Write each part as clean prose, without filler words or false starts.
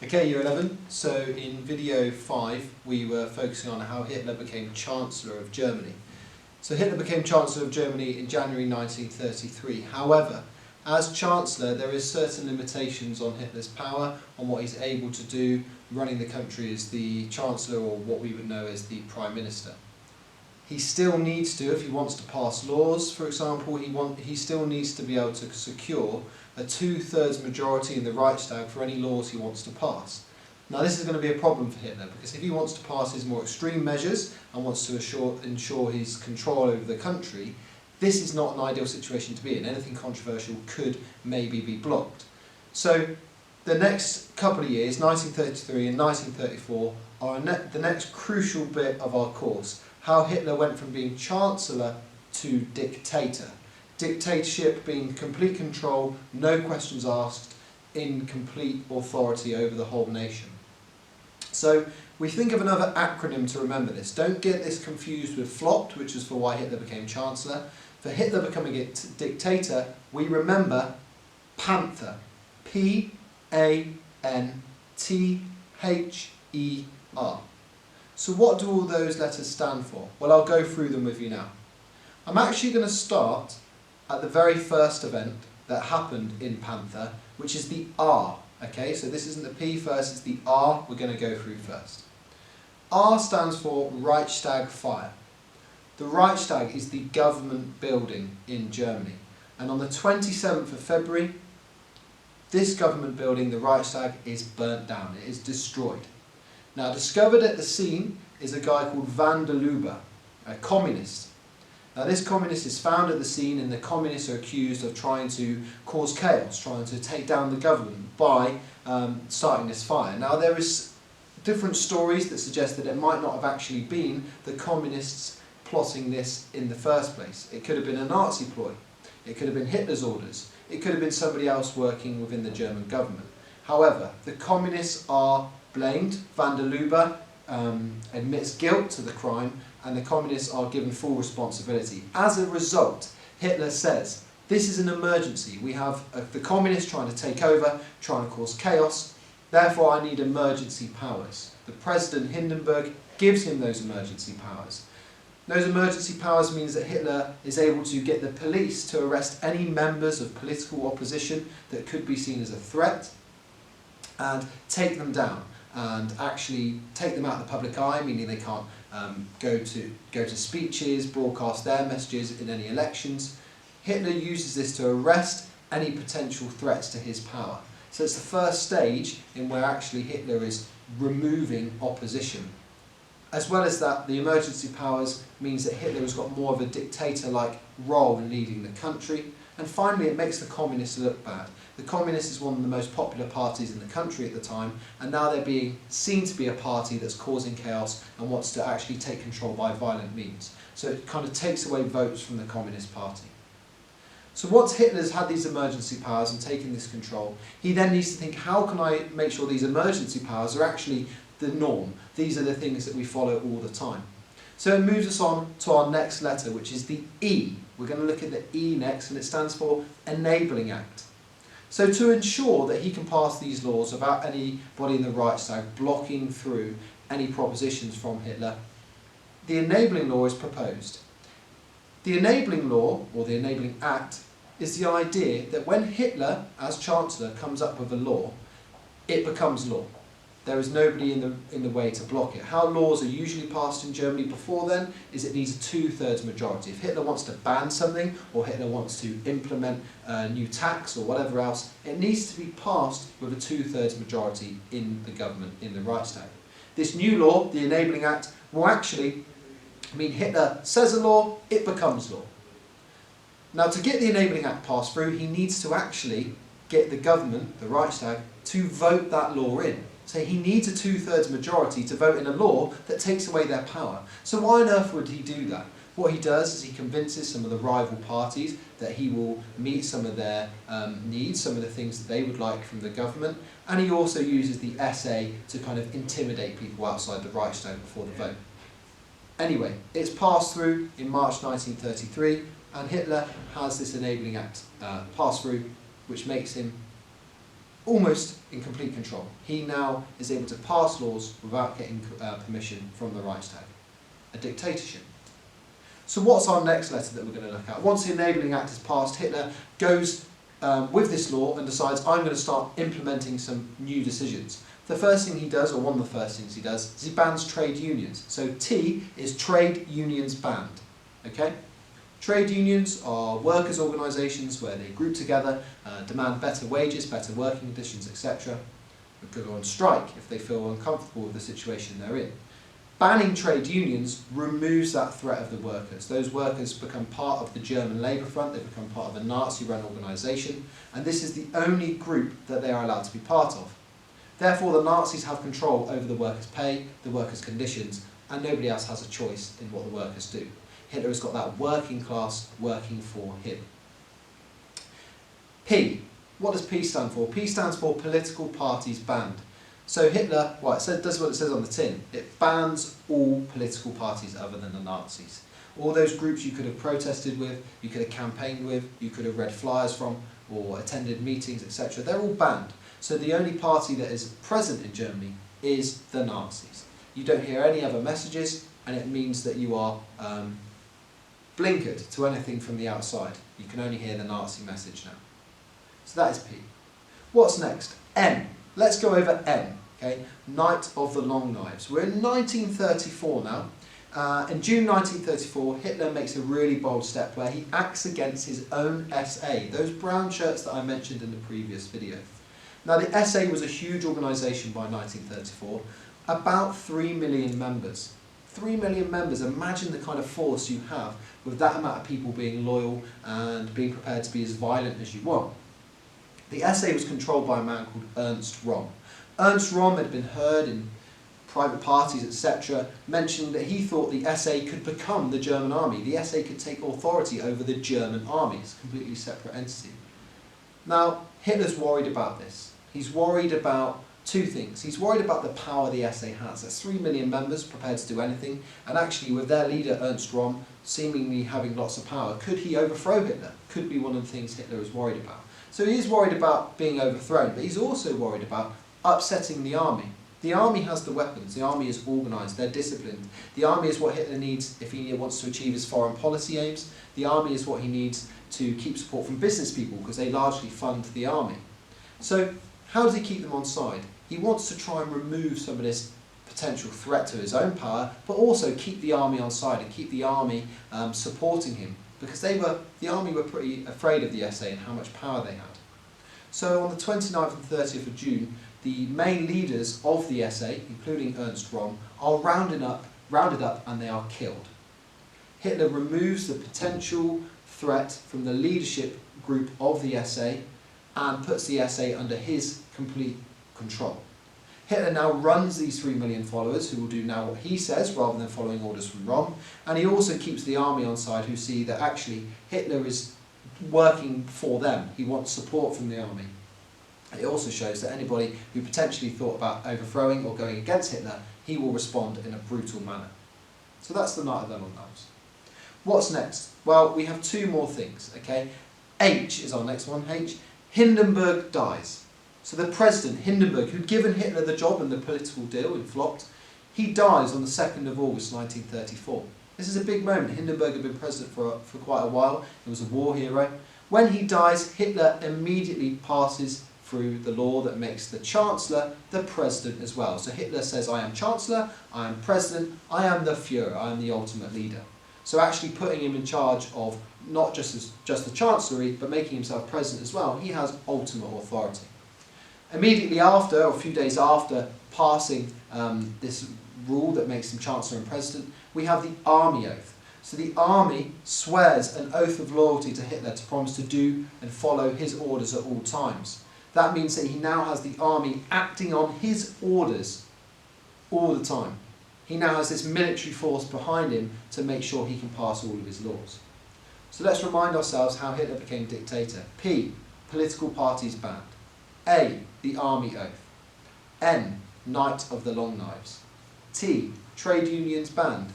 Okay, Year 11. So in video 5 we were focusing on how Hitler became Chancellor of Germany. So Hitler became Chancellor of Germany in January 1933. However, as Chancellor there is certain limitations on Hitler's power, on what he's able to do running the country as the Chancellor, or what we would know as the Prime Minister. He still needs to, if he wants to pass laws, for example, he still needs to be able to secure a 2/3 majority in the Reichstag for any laws he wants to pass. Now this is going to be a problem for Hitler, because if he wants to pass his more extreme measures and wants to ensure his control over the country, this is not an ideal situation to be in. Anything controversial could maybe be blocked. So the next couple of years, 1933 and 1934, are the next crucial bit of our course. How Hitler went from being Chancellor to Dictator. Dictatorship being complete control, no questions asked, in complete authority over the whole nation. So we think of another acronym to remember this. Don't get this confused with FLOPT, which is for why Hitler became Chancellor. For Hitler becoming a dictator, we remember Panther. P-A-N-T-H-E-R. So what do all those letters stand for? Well, I'll go through them with you now. I'm actually going to start at the very first event that happened in Panther, which is the R. Okay, so this isn't the P first, it's the R we're going to go through first. R stands for Reichstag fire. The Reichstag is the government building in Germany. And on the 27th of February, this government building, the Reichstag, is burnt down. It is destroyed. Now, discovered at the scene is a guy called van der Lubbe, a communist. Now, this communist is found at the scene, and the communists are accused of trying to cause chaos, trying to take down the government by starting this fire. Now, there is different stories that suggest that it might not have actually been the communists plotting this in the first place. It could have been a Nazi ploy. It could have been Hitler's orders. It could have been somebody else working within the German government. However, the communists are blamed. Van der Lubbe admits guilt to the crime, and the communists are given full responsibility. As a result, Hitler says, this is an emergency. We have the communists trying to take over, trying to cause chaos, therefore I need emergency powers. The President Hindenburg gives him those emergency powers. Those emergency powers means that Hitler is able to get the police to arrest any members of political opposition that could be seen as a threat and take them down, and actually take them out of the public eye, meaning they can't go to speeches, broadcast their messages in any elections. Hitler uses this to arrest any potential threats to his power. So it's the first stage in where actually Hitler is removing opposition. As well as that, the emergency powers means that Hitler has got more of a dictator-like role in leading the country. And finally, it makes the communists look bad. The communists is one of the most popular parties in the country at the time, and now they're being seen to be a party that's causing chaos and wants to actually take control by violent means. So it kind of takes away votes from the Communist Party. So once Hitler's had these emergency powers and taken this control, he then needs to think, how can I make sure these emergency powers are actually the norm? These are the things that we follow all the time. So it moves us on to our next letter, which is the E. We're going to look at the E next, and it stands for Enabling Act. So to ensure that he can pass these laws without anybody in the Reichstag blocking through any propositions from Hitler, the Enabling Law is proposed. The Enabling Law, or the Enabling Act, is the idea that when Hitler, as Chancellor, comes up with a law, it becomes law. There is nobody in the way to block it. How laws are usually passed in Germany before then is it needs a 2/3 majority. If Hitler wants to ban something, or Hitler wants to implement a new tax or whatever else, it needs to be passed with a 2/3 majority in the government, in the Reichstag. This new law, the Enabling Act, will actually mean Hitler says a law, it becomes law. Now, to get the Enabling Act passed through, he needs to actually get the government, the Reichstag, to vote that law in. So he needs a 2/3 majority to vote in a law that takes away their power. So why on earth would he do that? What he does is he convinces some of the rival parties that he will meet some of their needs, some of the things that they would like from the government, and he also uses the SA to kind of intimidate people outside the Reichstag before the vote. Anyway, it's passed through in March 1933, and Hitler has this Enabling Act passed through, which makes him almost in complete control. He now is able to pass laws without getting permission from the Reichstag. A dictatorship. So what's our next letter that we're going to look at? Once the Enabling Act is passed, Hitler goes with this law and decides, I'm going to start implementing some new decisions. The first thing he does, or one of the first things he does, is he bans trade unions. So T is trade unions banned. Okay? Trade unions are workers' organisations where they group together, demand better wages, better working conditions, etc. They could go on strike if they feel uncomfortable with the situation they're in. Banning trade unions removes that threat of the workers. Those workers become part of the German Labour Front, they become part of a Nazi-run organisation, and this is the only group that they are allowed to be part of. Therefore, the Nazis have control over the workers' pay, the workers' conditions, and nobody else has a choice in what the workers do. Hitler has got that working class working for him. P. What does P stand for? P stands for political parties banned. So Hitler, well, does what it says on the tin. It bans all political parties other than the Nazis. All those groups you could have protested with, you could have campaigned with, you could have read flyers from, or attended meetings, etc. They're all banned. So the only party that is present in Germany is the Nazis. You don't hear any other messages, and it means that you are blinkered to anything from the outside. You can only hear the Nazi message now. So that is P. What's next? N. Let's go over N. Okay, Night of the Long Knives. We're in 1934 now. In June 1934, Hitler makes a really bold step where he acts against his own SA, those brown shirts that I mentioned in the previous video. Now the SA was a huge organisation by 1934, about 3 million members. 3 million members, imagine the kind of force you have with that amount of people being loyal and being prepared to be as violent as you want. The SA was controlled by a man called Ernst Röhm. Ernst Röhm had been heard in private parties, etc., mentioning that he thought the SA could become the German army. The SA could take authority over the German army. It's a completely separate entity. Now, Hitler's worried about this. He's worried about two things. He's worried about the power the SA has. There's 3 million members prepared to do anything, and actually with their leader Ernst Röhm seemingly having lots of power, could he overthrow Hitler? Could be one of the things Hitler is worried about. So he is worried about being overthrown, but he's also worried about upsetting the army. The army has the weapons, the army is organised, they're disciplined. The army is what Hitler needs if he wants to achieve his foreign policy aims. The army is what he needs to keep support from business people because they largely fund the army. So how does he keep them on side? He wants to try and remove some of this potential threat to his own power, but also keep the army on side and keep the army supporting him, because the army were pretty afraid of the SA and how much power they had. So on the 29th and 30th of June, the main leaders of the SA, including Ernst Röhm, are rounded up and they are killed. Hitler removes the potential threat from the leadership group of the SA and puts the SA under his complete control. Hitler now runs these 3 million followers who will do now what he says rather than following orders from Röhm, and he also keeps the army on side who see that actually Hitler is working for them. He wants support from the army. It also shows that anybody who potentially thought about overthrowing or going against Hitler, he will respond in a brutal manner. So that's the Night of the Long Knives. What's next? Well, we have two more things, okay? H is our next one. H. Hindenburg dies. So the president, Hindenburg, who'd given Hitler the job in the political deal and flopped, he dies on the 2nd of August 1934. This is a big moment. Hindenburg had been president for quite a while. He was a war hero. When he dies, Hitler immediately passes through the law that makes the Chancellor the President as well. So Hitler says, I am Chancellor, I am President, I am the Führer, I am the ultimate leader. So actually putting him in charge of not just the Chancellery, but making himself President as well, he has ultimate authority. Immediately after, or a few days after passing this rule that makes him Chancellor and President, we have the Army Oath. So the army swears an oath of loyalty to Hitler to promise to do and follow his orders at all times. That means that he now has the army acting on his orders all the time. He now has this military force behind him to make sure he can pass all of his laws. So let's remind ourselves how Hitler became dictator. P. Political parties banned. A. The Army Oath. N. Night of the Long Knives. T. Trade unions banned.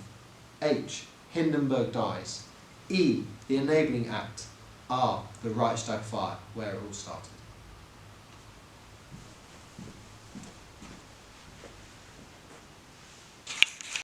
H. Hindenburg dies. E. The Enabling Act. R. The Reichstag fire, where it all started.